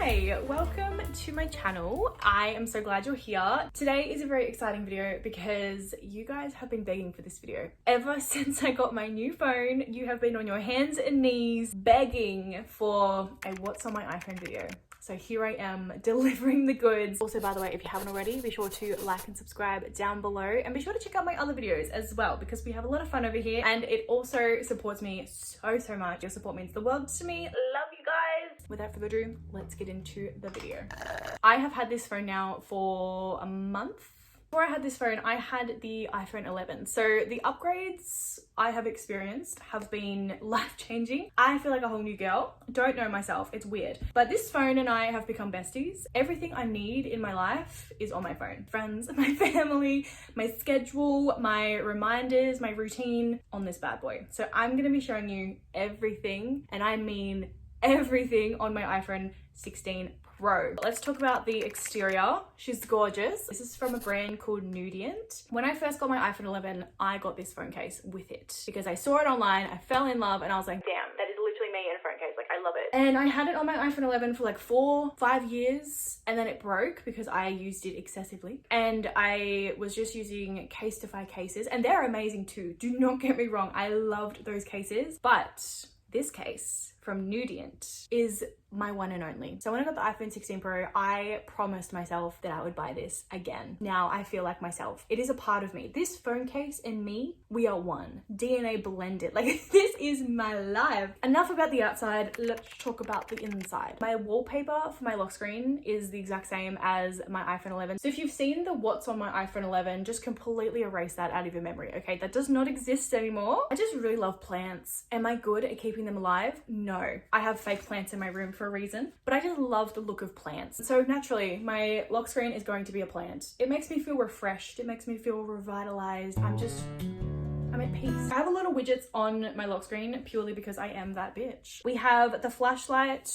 Hi, welcome to my channel. I am so glad you're here. Today is a very exciting video because you guys have been begging for this video. Ever since I got my new phone, you have been on your hands and knees begging for a what's on my iPhone video. So here I am delivering the goods. Also, by the way, if you haven't already, be sure to like and subscribe down below and be sure to check out my other videos as well because we have a lot of fun over here and it also supports me so much. Your support means the world to me. Love you guys. Without further ado, let's get into the video. I have had this phone now for a month. Before I had this phone, I had the iPhone 11. So the upgrades I have experienced have been life-changing. I feel like a whole new girl. Don't know myself, it's weird. But this phone and I have become besties. Everything I need in my life is on my phone. Friends, my family, my schedule, my reminders, my routine on this bad boy. So I'm gonna be showing you everything, and I mean everything on my iPhone 16 Pro. Let's talk about the exterior. She's gorgeous. This is from a brand called Nudient. When I first got my iPhone 11, I got this phone case with it because I saw it online, I fell in love, and I was like, damn, that is literally me in a phone case. Like, I love it. And I had it on my iPhone 11 for like 4-5 years, and then it broke because I used it excessively. And I was just using Casetify cases, and they're amazing too. Do not get me wrong. I loved those cases, but this case from Nudient is my one and only. So when I got the iPhone 16 Pro, I promised myself that I would buy this again. Now I feel like myself. It is a part of me. This phone case and me, we are one. DNA blended. Like, this is my life. Enough about the outside, let's talk about the inside. My wallpaper for my lock screen is the exact same as my iPhone 11. So if you've seen the what's on my iPhone 11, just completely erase that out of your memory, okay? That does not exist anymore. I just really love plants. Am I good at keeping them alive? No. I have fake plants in my room for a reason, but I just love the look of plants. So naturally, my lock screen is going to be a plant. It makes me feel refreshed. It makes me feel revitalized. I'm at peace. I have a lot of widgets on my lock screen purely because I am that bitch. We have the flashlight.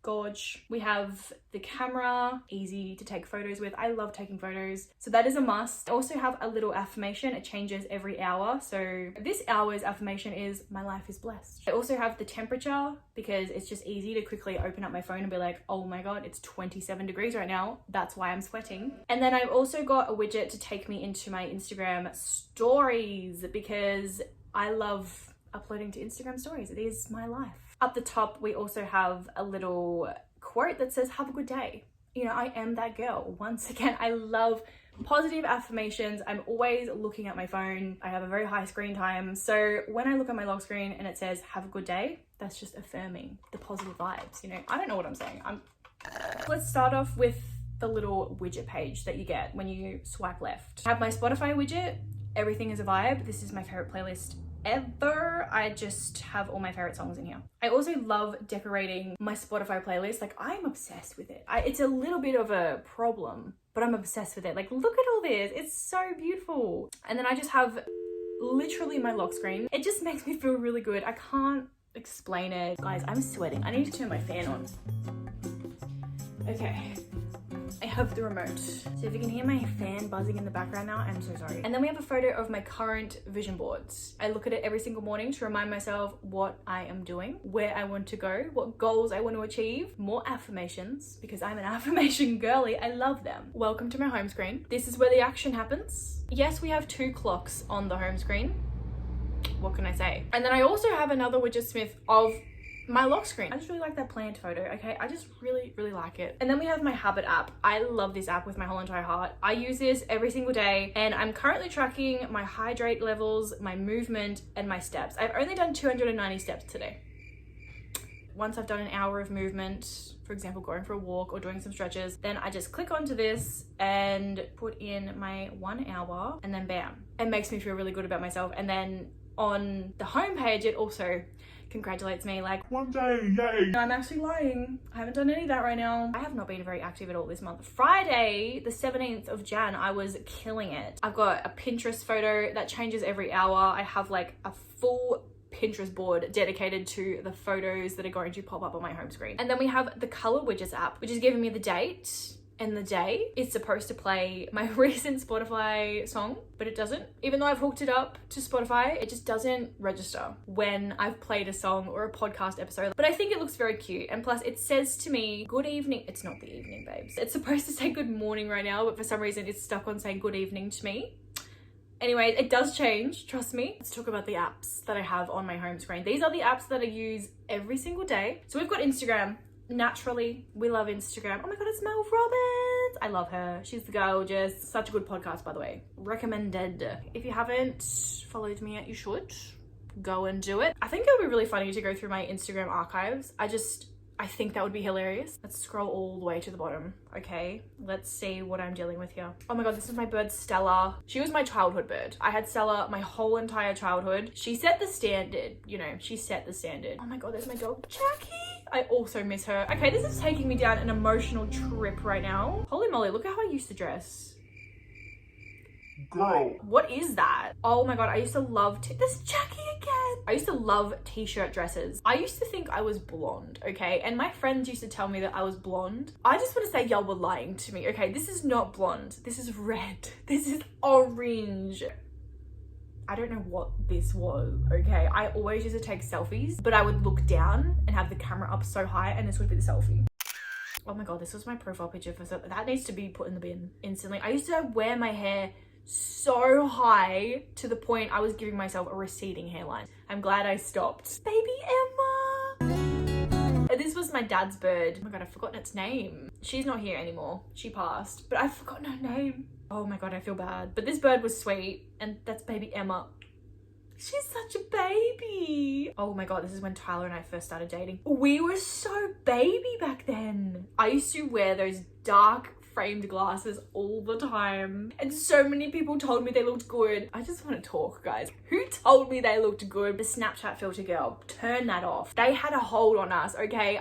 Gorge. We have the camera, easy to take photos with. I love taking photos, so that is a must. I also have a little affirmation. It changes every hour, so this hour's affirmation is my life is blessed. I also have the temperature because it's just easy to quickly open up my phone and be like, oh my god, it's 27 degrees right now, that's why I'm sweating. And then I've also got a widget to take me into my Instagram stories because I love uploading to Instagram stories. It is my life. Up the top, we also have a little quote that says, have a good day. You know, I am that girl. Once again, I love positive affirmations. I'm always looking at my phone. I have a very high screen time. So when I look at my lock screen and it says, have a good day, that's just affirming the positive vibes. You know, I don't know what I'm saying. Let's start off with the little widget page that you get when you swipe left. I have my Spotify widget. Everything is a vibe. This is my favorite playlist ever. I just have all my favorite songs in here. I also love decorating my Spotify playlist. Like, I'm obsessed with it. It's a little bit of a problem, but I'm obsessed with it. Like, look at all this. It's so beautiful. And then I just have literally my lock screen. It just makes me feel really good. I can't explain it. Guys, I'm sweating. I need to turn my fan on. Okay. I have the remote. So if you can hear my fan buzzing in the background now, I'm so sorry. And then we have a photo of my current vision boards. I look at it every single morning to remind myself what I am doing, where I want to go, what goals I want to achieve, more affirmations, because I'm an affirmation girly. I love them. Welcome to my home screen. This is where the action happens. Yes, we have 2 clocks on the home screen. What can I say? And then I also have another WidgetSmith of my lock screen. I just really like that plant photo, okay? I just really like it. And then we have my habit app. I love this app with my whole entire heart. I use this every single day and I'm currently tracking my hydrate levels, my movement, and my steps. I've only done 290 steps today. Once I've done an hour of movement, for example, going for a walk or doing some stretches, then I just click onto this and put in my 1 hour and then bam. It makes me feel really good about myself. And then on the homepage, it also congratulates me like, one day, yay. No, I'm actually lying. I haven't done any of that right now. I have not been very active at all this month. Friday, the 17th of Jan, I was killing it. I've got a Pinterest photo that changes every hour. I have like a full Pinterest board dedicated to the photos that are going to pop up on my home screen. And then we have the color widgets app, which is giving me the date, in the day, it's supposed to play my recent Spotify song, but it doesn't. Even though I've hooked it up to Spotify, it just doesn't register when I've played a song or a podcast episode. But I think it looks very cute. And plus it says to me, good evening. It's not the evening, babes. It's supposed to say good morning right now, but for some reason it's stuck on saying good evening to me. Anyway, it does change, trust me. Let's talk about the apps that I have on my home screen. These are the apps that I use every single day. So we've got Instagram. Naturally, we love Instagram. Oh my god, it's Mel Robbins. I love her. She's gorgeous. Such a good podcast, by the way. Recommended. If you haven't followed me yet, you should. Go and do it. I think it would be really funny to go through my Instagram archives. I think that would be hilarious. Let's scroll all the way to the bottom. Okay, let's see what I'm dealing with here. Oh my god, this is my bird Stella. She was my childhood bird. I had Stella my whole entire childhood. She set the standard, you know, she set the standard. Oh my god, there's my dog Jackie. I also miss her. Okay, this is taking me down an emotional trip right now. Holy moly, look at how I used to dress. Girl. What is that? Oh my god, I used to love this Jackie again. I used to love t-shirt dresses. I used to think I was blonde, okay? And my friends used to tell me that I was blonde. I just want to say y'all were lying to me, okay? This is not blonde. This is red. This is orange. I don't know what this was, okay? I always used to take selfies, but I would look down and have the camera up so high and this would be the selfie. Oh my god, this was my profile picture for something. That needs to be put in the bin instantly. I used to wear my hair so high to the point I was giving myself a receding hairline. I'm glad I stopped. Baby Emma. This was my dad's bird. Oh my god, I've forgotten its name. She's not here anymore. She passed, but I've forgotten her name. Oh my god, I feel bad. But this bird was sweet, and that's baby Emma. She's such a baby. Oh my god, this is when Tyler and I first started dating. We were so baby back then. I used to wear those dark framed glasses all the time, and so many people told me they looked good. I just want to talk, guys. Who told me they looked good? The Snapchat filter girl, turn that off. They had a hold on us, okay?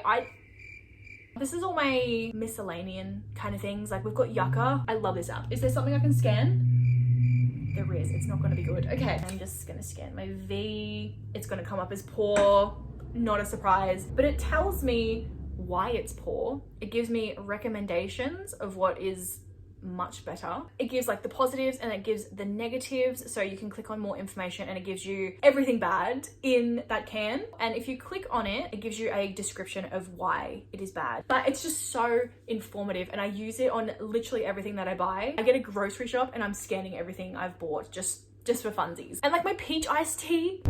This is all my miscellaneous kind of things. Like we've got Yuka. I love this app. Is there something I can scan? There is. It's not going to be good. Okay, I'm just going to scan my V. It's going to come up as poor. Not a surprise, but it tells me why it's poor. It gives me recommendations of what is much better. It gives like the positives and it gives the negatives, so you can click on more information and it gives you everything bad in that can. And if you click on it, it gives you a description of why it is bad. But it's just so informative and I use it on literally everything that I buy. I get a grocery shop and I'm scanning everything I've bought just for funsies. And like my peach iced tea,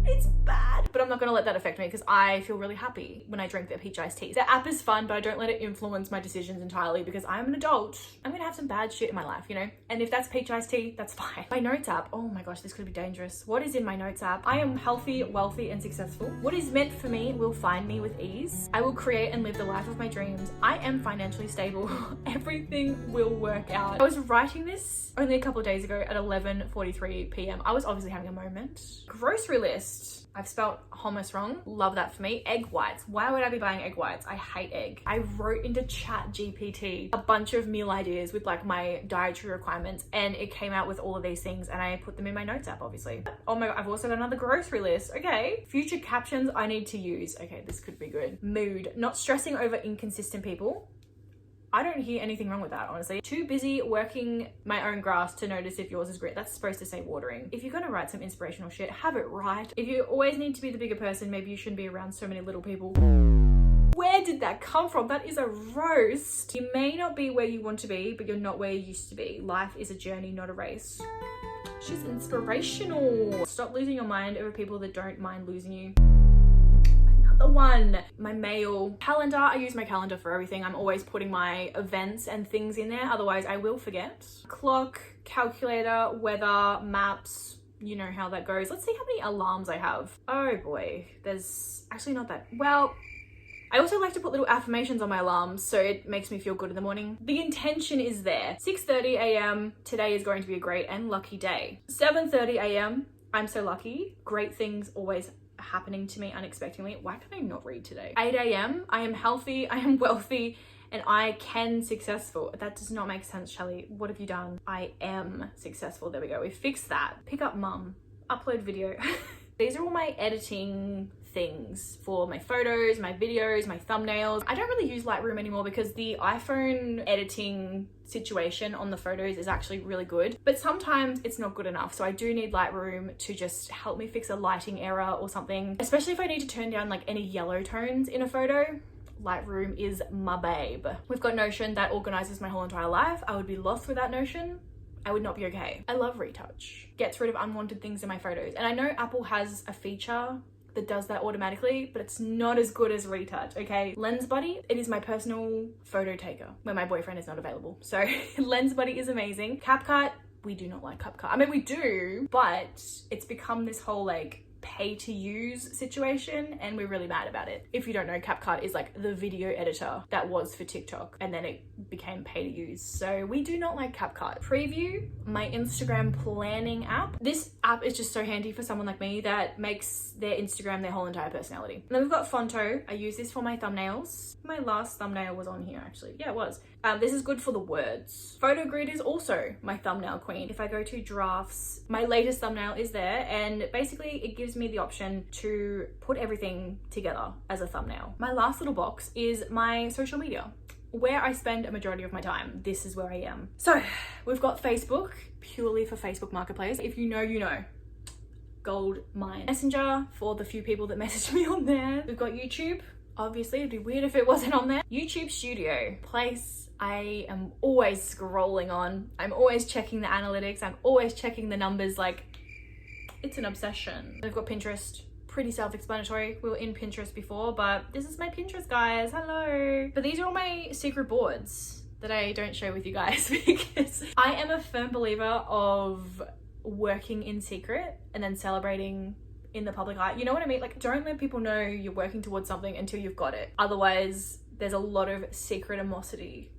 it's bad, but I'm not gonna let that affect me because I feel really happy when I drink the peach iced tea. The app is fun, but I don't let it influence my decisions entirely because I'm an adult. I'm gonna have some bad shit in my life, you know? And if that's peach iced tea, that's fine. My notes app, oh my gosh, this could be dangerous. What is in my notes app? I am healthy, wealthy, and successful. What is meant for me will find me with ease. I will create and live the life of my dreams. I am financially stable. Everything will work out. I was writing this only a couple of days ago at 11:43 p.m. I was obviously having a moment. Grocery list. I've spelled hummus wrong. Love that for me. Egg whites. Why would I be buying egg whites? I hate egg. I wrote into ChatGPT a bunch of meal ideas with like my dietary requirements and it came out with all of these things and I put them in my notes app, obviously. Oh my god, I've also got another grocery list. Okay. Future captions I need to use. Okay, this could be good. Mood. Not stressing over inconsistent people. I don't hear anything wrong with that, honestly. Too busy working my own grass to notice if yours is great. That's supposed to say watering. If you're gonna write some inspirational shit, have it right. If you always need to be the bigger person, maybe you shouldn't be around so many little people. Where did that come from? That is a roast. You may not be where you want to be, but you're not where you used to be. Life is a journey, not a race. She's inspirational. Stop losing your mind over people that don't mind losing you. The one, my mail calendar. I use my calendar for everything. I'm always putting my events and things in there, otherwise I will forget. Clock, calculator, weather, maps, you know how that goes. Let's see how many alarms I have. Oh boy, there's actually not that. Well, I also like to put little affirmations on my alarms so it makes me feel good in the morning. The intention is there. 6:30 a.m. Today is going to be a great and lucky day. 7:30 a.m. I'm so lucky. Great things always happening to me unexpectedly. Why can I not read today? 8 a.m. I am healthy, I am wealthy, and I can successful. That does not make sense, Shelly. What have you done? I am successful. There we go. We fixed that. Pick up mum. Upload video. These are all my editing things for my photos, my videos, my thumbnails. I don't really use Lightroom anymore because the iPhone editing situation on the photos is actually really good, but sometimes it's not good enough. So I do need Lightroom to just help me fix a lighting error or something, especially if I need to turn down like any yellow tones in a photo. Lightroom is my babe. We've got Notion that organizes my whole entire life. I would be lost without Notion. I would not be okay. I love retouch. Gets rid of unwanted things in my photos. And I know Apple has a feature that does that automatically, but it's not as good as retouch, okay? Lens Buddy, it is my personal photo taker when my boyfriend is not available. So Lens Buddy is amazing. CapCut, we do not like CapCut. I mean, we do, but it's become this whole like pay to use situation and we're really mad about it. If you don't know, CapCut is like the video editor that was for TikTok and then it became pay to use. So we do not like CapCut. Preview, my Instagram planning app. This app is just so handy for someone like me that makes their Instagram their whole entire personality. And then we've got Fonto. I use this for my thumbnails. My last thumbnail was on here actually. Yeah, it was. This is good for the words. Photo Grid is also my thumbnail queen. If I go to drafts, my latest thumbnail is there and basically it gives me the option to put everything together as a thumbnail. My last little box is my social media, where I spend a majority of my time. This is where I am. So we've got Facebook, purely for Facebook Marketplace. If you know, you know. Gold mine. Messenger, for the few people that message me on there. We've got YouTube. Obviously, it'd be weird if it wasn't on there. YouTube Studio, place I am always scrolling on. I'm always checking the analytics. I'm always checking the numbers. Like, it's an obsession. I've got Pinterest, pretty self-explanatory. We were in Pinterest before, but this is my Pinterest, guys. Hello. But these are all my secret boards that I don't share with you guys because I am a firm believer of working in secret and then celebrating in the public eye. You know what I mean? Like, don't let people know you're working towards something until you've got it. Otherwise, there's a lot of secret animosity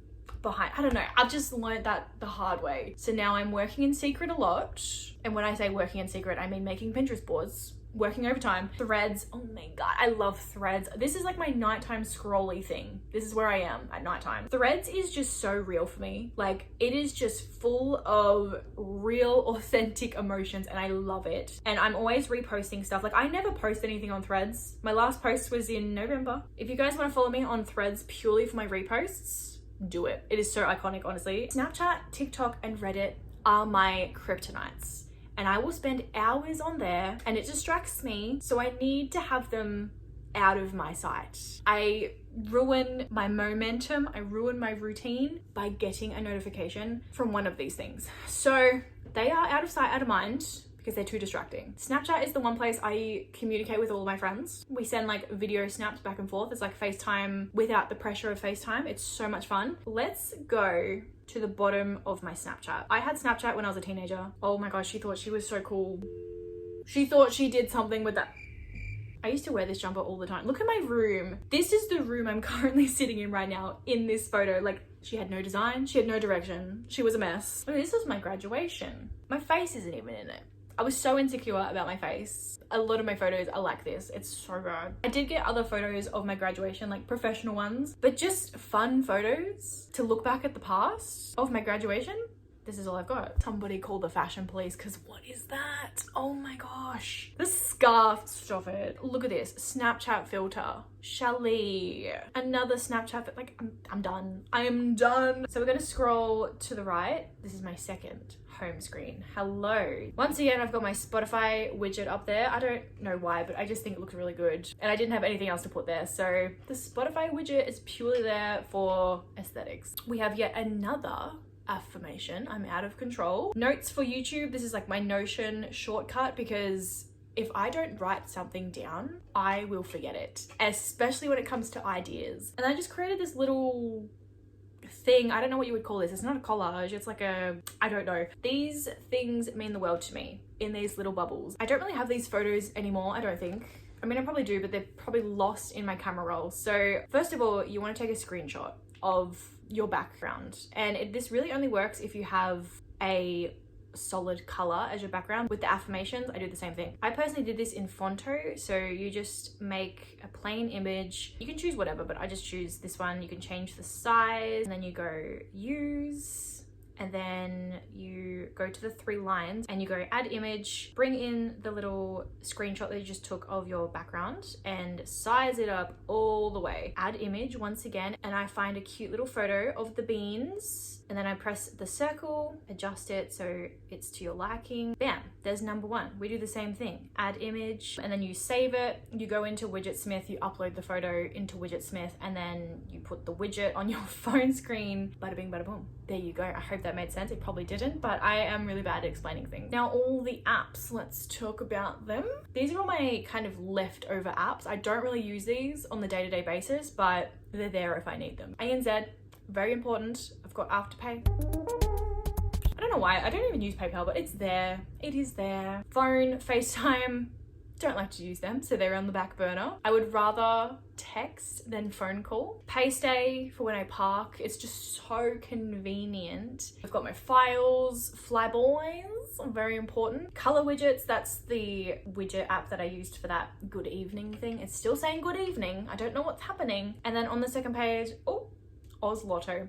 behind. I don't know. I've just learned that the hard way. So now I'm working in secret a lot. And when I say working in secret, I mean making Pinterest boards, working overtime. Threads. Oh my God, I love Threads. This is like my nighttime scrolly thing. This is where I am at nighttime. Threads is just so real for me. Like, it is just full of real, authentic emotions and I love it. And I'm always reposting stuff. Like, I never post anything on Threads. My last post was in November. If you guys want to follow me on Threads purely for my reposts, do it. It is so iconic, honestly. Snapchat, TikTok, and Reddit are my kryptonites. And I will spend hours on there and it distracts me. So I need to have them out of my sight. I ruin my momentum, I ruin my routine by getting a notification from one of these things. So they are out of sight, out of mind, because they're too distracting. Snapchat is the one place I communicate with all of my friends. We send like video snaps back and forth. It's like FaceTime without the pressure of FaceTime. It's so much fun. Let's go to the bottom of my Snapchat. I had Snapchat when I was a teenager. Oh my gosh, she thought she was so cool. She thought she did something with that. I used to wear this jumper all the time. Look at my room. This is the room I'm currently sitting in right now in this photo. Like, she had no design, she had no direction. She was a mess. Oh, this was my graduation. My face isn't even in it. I was so insecure about my face. A lot of my photos are like this. It's so bad. I did get other photos of my graduation, like professional ones, but just fun photos to look back at the past of my graduation. This is all I've got. Somebody call the fashion police, because what is that? Oh my gosh. The scarf, stop it. Look at this, Snapchat filter. Shelly, another Snapchat, like I'm done. I am done. So we're gonna scroll to the right. This is my second home screen. Hello. Once again, I've got my Spotify widget up there. I don't know why, but I just think it looks really good. And I didn't have anything else to put there. So the Spotify widget is purely there for aesthetics. We have yet another affirmation. I'm out of control. Notes for YouTube. This is like my Notion shortcut because if I don't write something down, I will forget it, especially when it comes to ideas. And I just created this little thing. I don't know what you would call this. It's not a collage. It's like a, I don't know. These things mean the world to me in these little bubbles. I don't really have these photos anymore, I don't think. I mean, I probably do, but they're probably lost in my camera roll. So first of all, you want to take a screenshot of your background. And this really only works if you have a solid color as your background. With the affirmations, I do the same thing. I personally did this in Fonto, so you just make a plain image. You can choose whatever, but I just choose this one. You can change the size and then you go use, and then you go to the 3 lines and you go add image, bring in the little screenshot that you just took of your background and size it up all the way. Add image once again, and I find a cute little photo of the beans, and then I press the circle, adjust it so it's to your liking. Bam, there's number 1. We do the same thing. Add image, and then you save it. You go into 𝑤idgetsmith, you upload the photo into 𝑤idgetsmith, and then you put the widget on your phone screen. Bada bing, bada boom. There you go. I hope that made sense. It probably didn't, but I am really bad at explaining things. Now, all the apps, let's talk about them. These are all my kind of leftover apps. I don't really use these on the day-to-day basis, but they're there if I need them. ANZ, very important. I've got Afterpay. I don't know why. I don't even use PayPal, but it's there. It is there. Phone, FaceTime. Don't like to use them, so they're on the back burner. I would rather text than phone call. Paystay for when I park. It's just so convenient. I've got my files, Flyboys, very important. Color widgets, that's the widget app that I used for that good evening thing. It's still saying good evening. I don't know what's happening. And then on the second page, oh, Oz Lotto.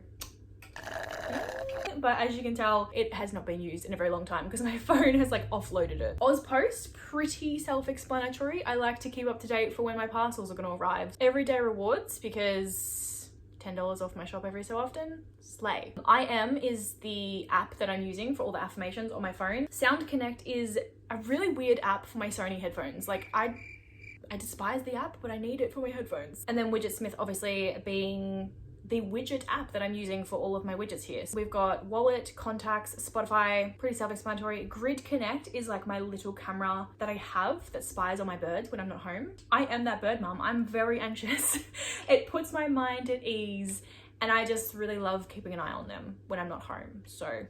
But as you can tell, it has not been used in a very long time because my phone has like offloaded it. Oz Post, pretty self-explanatory. I like to keep up to date for when my parcels are going to arrive. Everyday rewards, because $10 off my shop every so often. Slay. IM is the app that I'm using for all the affirmations on my phone. Sound Connect is a really weird app for my Sony headphones. Like I despise the app, but I need it for my headphones. And then 𝑤idgetsmith obviously being the widget app that I'm using for all of my widgets here. So we've got wallet, contacts, Spotify, pretty self-explanatory. Grid Connect is like my little camera that I have that spies on my birds when I'm not home. I am that bird mum. I'm very anxious. It puts my mind at ease, and I just really love keeping an eye on them when I'm not home. So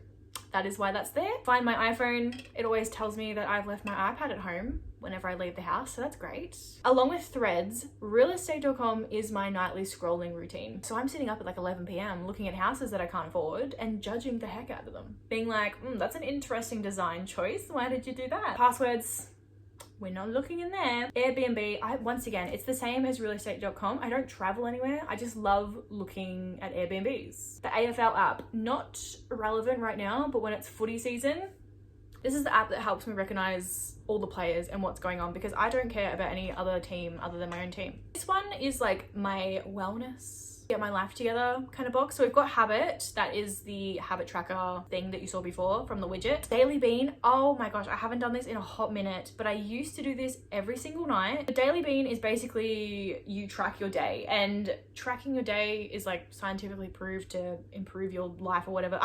that is why that's there. Find my iPhone. It always tells me that I've left my iPad at home whenever I leave the house, so that's great. Along with Threads, realestate.com is my nightly scrolling routine. So I'm sitting up at like 11 p.m. looking at houses that I can't afford and judging the heck out of them. Being like, that's an interesting design choice. Why did you do that? Passwords, we're not looking in there. Airbnb, once again, it's the same as realestate.com. I don't travel anywhere. I just love looking at Airbnbs. The AFL app, not relevant right now, but when it's footy season, this is the app that helps me recognize all the players and what's going on because I don't care about any other team other than my own team. This one is like my wellness, get my life together kind of box. So we've got Habit, that is the habit tracker thing that you saw before from the widget. Daily Bean, oh my gosh, I haven't done this in a hot minute, but I used to do this every single night. The Daily Bean is basically you track your day, and tracking your day is like scientifically proved to improve your life or whatever.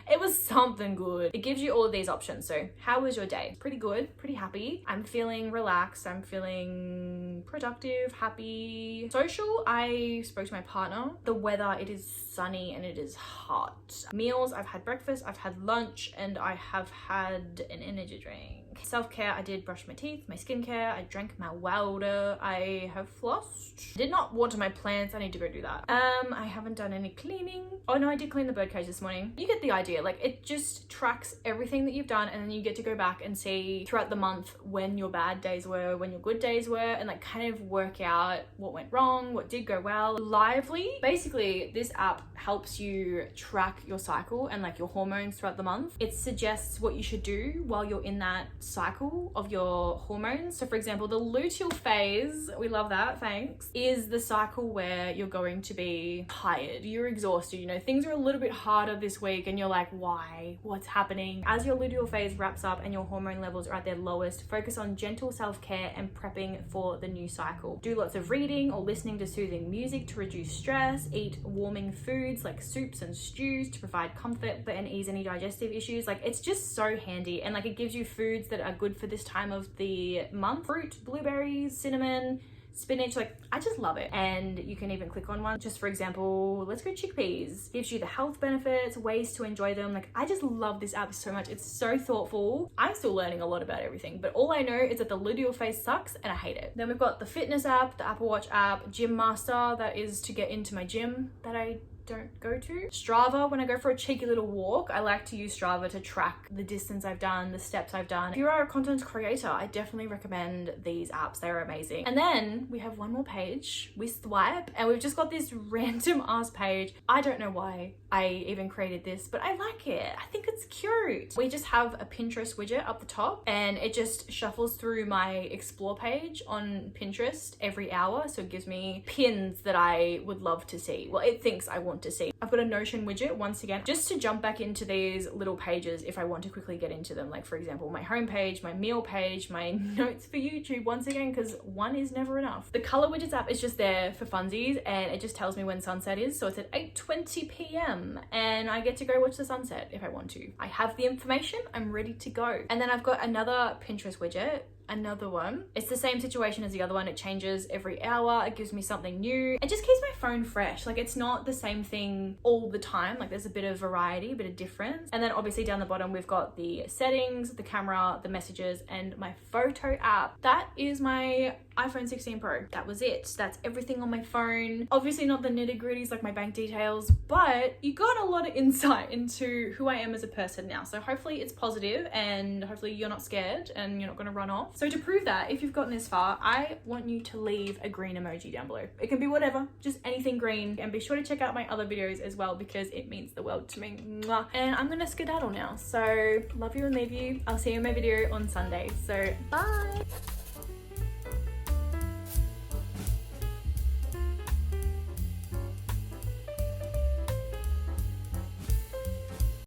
It was something good. It gives you all of these options. So how was your day? Pretty good, pretty happy. I'm feeling relaxed. I'm feeling productive, happy. Social, I spoke to my partner. The weather, it is sunny and it is hot. Meals, I've had breakfast, I've had lunch, and I have had an energy drink. Self-care, I did brush my teeth, my skincare, I drank my water, I have flossed. Did not water my plants, I need to go do that. I haven't done any cleaning. Oh no, I did clean the birdcage this morning. You get the idea, like it just tracks everything that you've done, and then you get to go back and see throughout the month when your bad days were, when your good days were, and like kind of work out what went wrong, what did go well. Lively, basically this app helps you track your cycle and like your hormones throughout the month. It suggests what you should do while you're in that cycle of your hormones. So for example, the luteal phase, we love that, thanks, is the cycle where you're going to be tired, you're exhausted, you know, things are a little bit harder this week and you're like, why? What's happening? As your luteal phase wraps up and your hormone levels are at their lowest, focus on gentle self-care and prepping for the new cycle. Do lots of reading or listening to soothing music to reduce stress, eat warming foods like soups and stews to provide comfort and ease any digestive issues. Like it's just so handy, and like it gives you foods that are good for this time of the month. Fruit, blueberries, cinnamon, spinach, like I just love it. And you can even click on one, just for example, let's go chickpeas. Gives you the health benefits, ways to enjoy them. Like I just love this app so much. It's so thoughtful. I'm still learning a lot about everything, but all I know is that the luteal phase sucks and I hate it. Then we've got the fitness app, the Apple Watch app, Gym Master, that is to get into my gym that I don't go to. Strava, when I go for a cheeky little walk, I like to use Strava to track the distance I've done, the steps I've done. If you are a content creator, I definitely recommend these apps. They're amazing. And then we have one more page, 𝑺𝑶𝑮, and we've just got this random ass page. I don't know why I even created this, but I like it. I think it's cute. We just have a Pinterest widget up the top, and it just shuffles through my explore page on Pinterest every hour. So it gives me pins that I would love to see. Well, it thinks I want to see. I've got a Notion widget once again, just to jump back into these little pages if I want to quickly get into them. Like for example, my home page, my meal page, my notes for YouTube once again, because one is never enough. The color widgets app is just there for funsies, and it just tells me when sunset is. So it's at 8:20 p.m. and I get to go watch the sunset if I want to. I have the information, I'm ready to go. And then I've got another Pinterest widget, another one. It's the same situation as the other one. It changes every hour. It gives me something new. It just keeps my phone fresh. Like it's not the same thing all the time. Like there's a bit of variety, a bit of difference. And then obviously down the bottom, we've got the settings, the camera, the messages, and my photo app. That is my iPhone 16 Pro. That was it. That's everything on my phone. Obviously not the nitty gritties like my bank details, but you got a lot of insight into who I am as a person now. So hopefully it's positive, and hopefully you're not scared and you're not gonna run off. So to prove that, if you've gotten this far, I want you to leave a green emoji down below. It can be whatever, just anything green. And be sure to check out my other videos as well, because it means the world to me. Mwah. And I'm gonna skedaddle now. So love you and leave you. I'll see you in my video on Sunday. So bye.